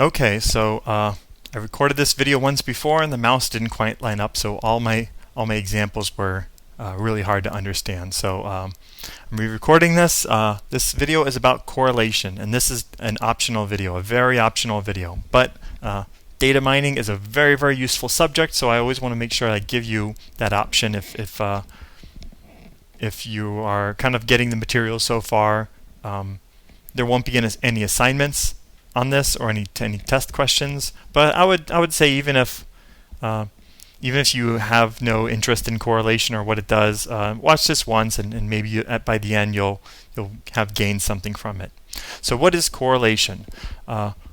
Okay, so I recorded this video once before and the mouse didn't quite line up, so all my examples were really hard to understand. So I'm re-recording this. This video is about correlation, and this is an optional video, a very optional video. But data mining is a very, very useful subject, so I always want to make sure I give you that option if you are kind of getting the material so far. There won't be any assignments on this or any test questions, but I would say even if you have no interest in correlation or what it does, watch this once and maybe by the end you'll have gained something from it. So what is correlation?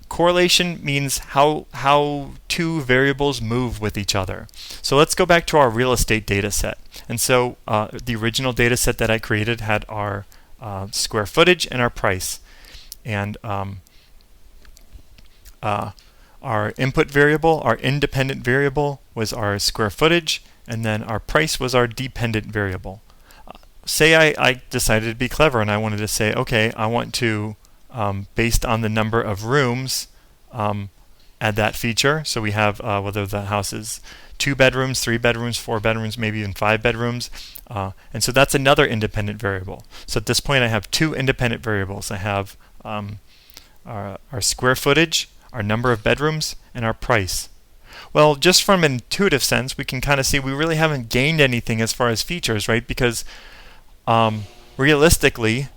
Correlation means how two variables move with each other. So let's go back to our real estate data set. And so the original data set that I created had our square footage and our price. And our input variable, our independent variable, was our square footage, and then our price was our dependent variable. Say I decided to be clever and I wanted to say, okay, I want to, based on the number of rooms, add that feature. So we have whether the house is 2 bedrooms, 3 bedrooms, 4 bedrooms, maybe even 5 bedrooms. And so that's another independent variable. So at this point I have 2 independent variables. I have our square footage, our number of bedrooms, and our price. Well, just from an intuitive sense, we can kind of see we really haven't gained anything as far as features, right? Because realistically,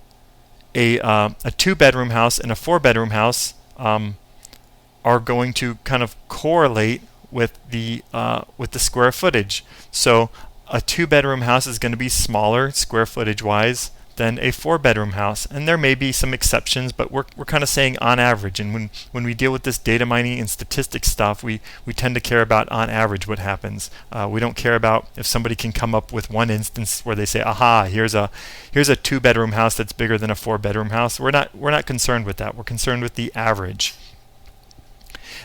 a 2-bedroom house and a 4-bedroom house are going to kind of correlate with the square footage. So a 2-bedroom house is going to be smaller square footage wise than a 4-bedroom house, and there may be some exceptions, but we're kind of saying on average. And when we deal with this data mining and statistics stuff, we tend to care about on average what happens. We don't care about if somebody can come up with one instance where they say, aha, here's a 2-bedroom house that's bigger than a 4-bedroom house. We're not concerned with that. We're concerned with the average.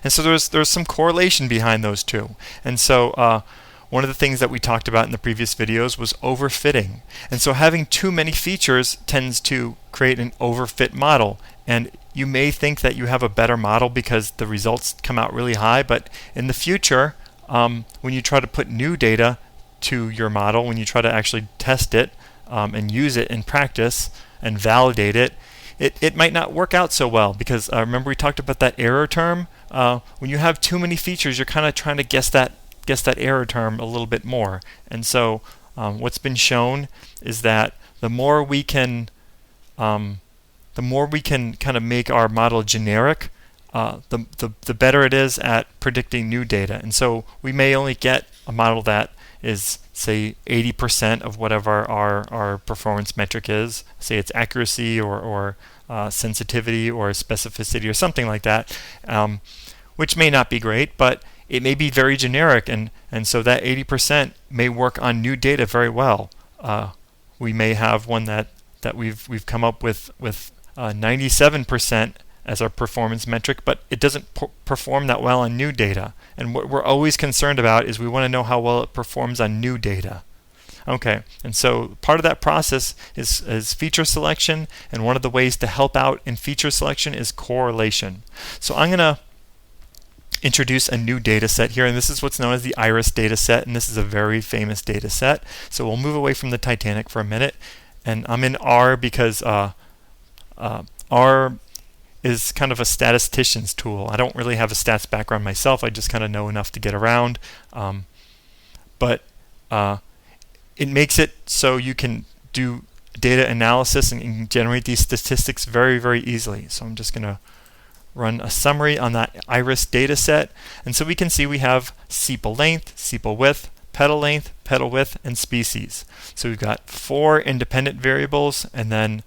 And so there's some correlation behind those two. And so one of the things that we talked about in the previous videos was overfitting. And so having too many features tends to create an overfit model. And you may think that you have a better model because the results come out really high, but in the future, when you try to put new data to your model, when you try to actually test it and use it in practice and validate it, it might not work out so well because remember we talked about that error term? When you have too many features, you're kind of trying to guess that error term a little bit more. And so what's been shown is that the more we can kind of make our model generic, the better it is at predicting new data. And so we may only get a model that is, say, 80% of whatever our performance metric is. Say it's accuracy or sensitivity or specificity or something like that, which may not be great, but it may be very generic, and so that 80% may work on new data very well. We may have one that we've come up with 97% as our performance metric, but it doesn't perform that well on new data. And what we're always concerned about is we want to know how well it performs on new data. Okay, and so part of that process is feature selection, and one of the ways to help out in feature selection is correlation. So I'm going to introduce a new data set here, and this is what's known as the IRIS data set, and this is a very famous data set. So we'll move away from the Titanic for a minute, and I'm in R because R is kind of a statistician's tool. I don't really have a stats background myself. I just kind of know enough to get around, but it makes it so you can do data analysis and generate these statistics very, very easily. So I'm just going to run a summary on that IRIS data set, and so we can see we have sepal length, sepal width, petal length, petal width, and species. So we've got 4 independent variables and then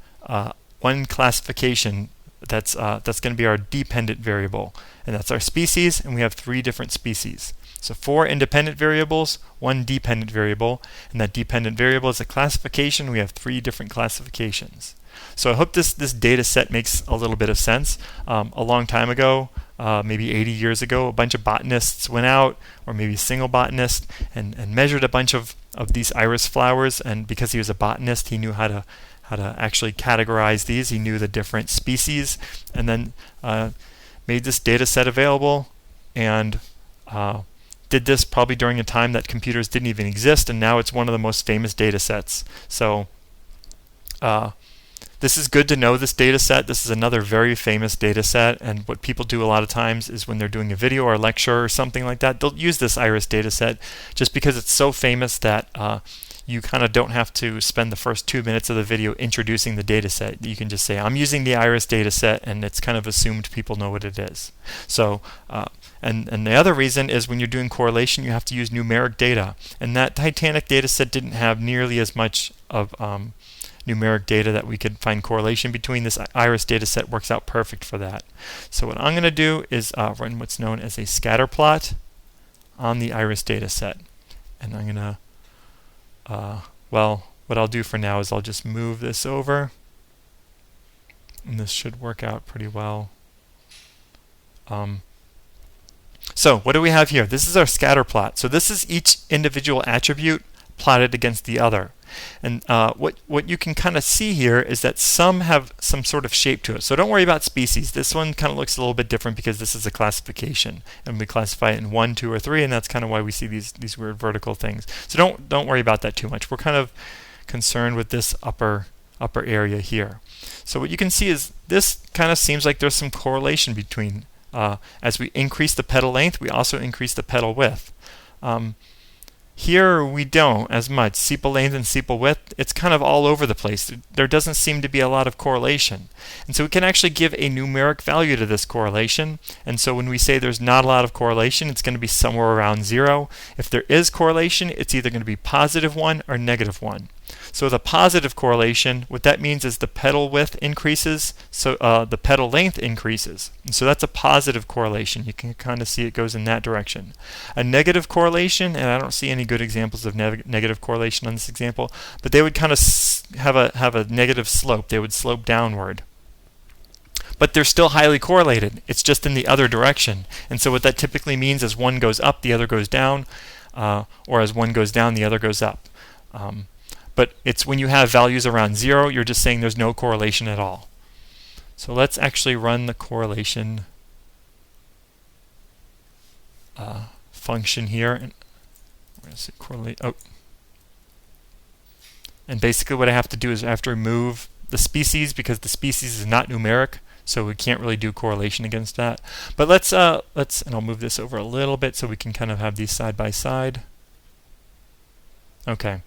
one classification that's going to be our dependent variable, and that's our species, and we have 3 different species. So 4 independent variables, 1 dependent variable, and that dependent variable is a classification. We have 3 different classifications. So I hope this data set makes a little bit of sense. A long time ago, maybe 80 years ago, a bunch of botanists went out, or maybe a single botanist, and measured a bunch of these iris flowers. And because he was a botanist, he knew how to how to actually categorize these. He knew the different species, and then made this data set available and did this probably during a time that computers didn't even exist, and now it's one of the most famous data sets. So this is good to know, this data set. This is another very famous data set, and what people do a lot of times is when they're doing a video or a lecture or something like that, they'll use this iris data set just because it's so famous that you kind of don't have to spend the first 2 minutes of the video introducing the data set. You can just say, I'm using the iris data set, and it's kind of assumed people know what it is. So, and the other reason is when you're doing correlation, you have to use numeric data. And that Titanic data set didn't have nearly as much of numeric data that we could find correlation between. This iris data set works out perfect for that. So what I'm going to do is run what's known as a scatter plot on the iris data set. And I'm going to well, what I'll do for now is I'll just move this over, and this should work out pretty well. So what do we have here? This is our scatter plot. So this is each individual attribute plotted against the other. And what you can kind of see here is that some have some sort of shape to it. So don't worry about species. This one kind of looks a little bit different because this is a classification, and we classify it in 1, 2, or 3, and that's kind of why we see these weird vertical things. So don't worry about that too much. We're kind of concerned with this upper area here. So what you can see is this kind of seems like there's some correlation between as we increase the petal length, we also increase the petal width. Here we don't as much. Sepal length and sepal width, it's kind of all over the place. There doesn't seem to be a lot of correlation. And so we can actually give a numeric value to this correlation. And so when we say there's not a lot of correlation, it's going to be somewhere around 0. If there is correlation, it's either going to be +1 or -1. So with a positive correlation, what that means is the petal width increases, so the petal length increases. And so that's a positive correlation. You can kind of see it goes in that direction. A negative correlation, and I don't see any good examples of negative correlation on this example, but they would kind of have a negative slope. They would slope downward. But they're still highly correlated. It's just in the other direction. And so what that typically means is one goes up, the other goes down, or as one goes down, the other goes up. But it's when you have values around 0, you're just saying there's no correlation at all. So let's actually run the correlation function here. And where does it correlate? Oh. And basically what I have to do is I have to remove the species because the species is not numeric, so we can't really do correlation against that. But let's and I'll move this over a little bit so we can kind of have these side by side. Okay.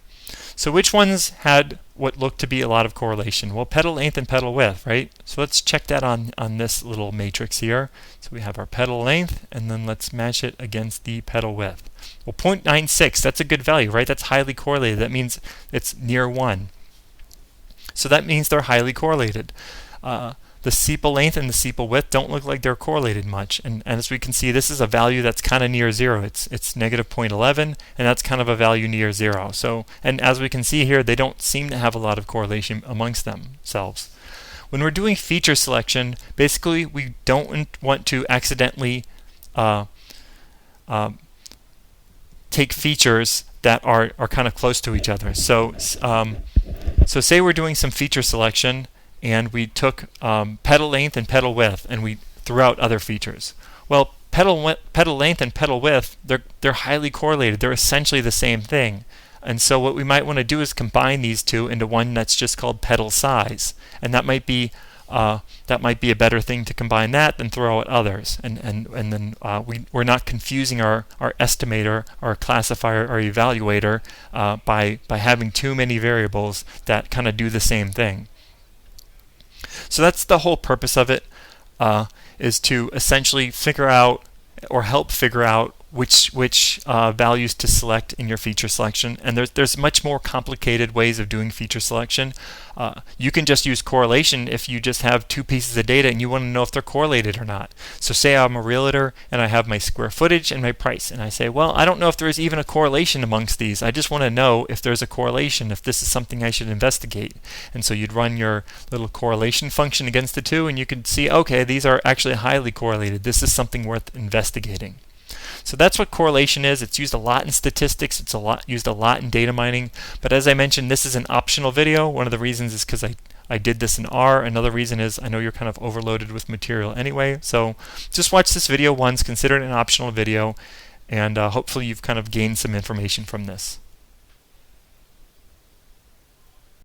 So which ones had what looked to be a lot of correlation? Well, petal length and petal width, right? So let's check that on this little matrix here. So we have our petal length, and then let's match it against the petal width. Well, 0.96, that's a good value, right? That's highly correlated. That means it's near 1. So that means they're highly correlated. The sepal length and the sepal width don't look like they're correlated much. And as we can see, this is a value that's kind of near 0. It's -0.11, and that's kind of a value near 0. So, and as we can see here, they don't seem to have a lot of correlation amongst themselves. When we're doing feature selection, basically we don't want to accidentally take features that are kind of close to each other. So, so say we're doing some feature selection, and we took petal length and petal width, and we threw out other features. Well, petal length and petal width, they're highly correlated. They're essentially the same thing. And so what we might want to do is combine these two into one that's just called petal size, and that might be a better thing to combine that than throw out others. And then we're not confusing our estimator, our classifier, our evaluator by having too many variables that kind of do the same thing. So that's the whole purpose of it, is to essentially figure out or help figure out which values to select in your feature selection. And there's much more complicated ways of doing feature selection. You can just use correlation if you just have 2 pieces of data and you want to know if they're correlated or not. So say I'm a realtor and I have my square footage and my price, and I say, well, I don't know if there is even a correlation amongst these. I just want to know if there's a correlation, if this is something I should investigate. And so you'd run your little correlation function against the 2, and you could see, okay, these are actually highly correlated. This is something worth investigating. So that's what correlation is. It's used a lot in statistics. It's used a lot in data mining. But as I mentioned, this is an optional video. One of the reasons is because I I did this in R. Another reason is I know you're kind of overloaded with material anyway. So just watch this video once, consider it an optional video, and hopefully you've kind of gained some information from this.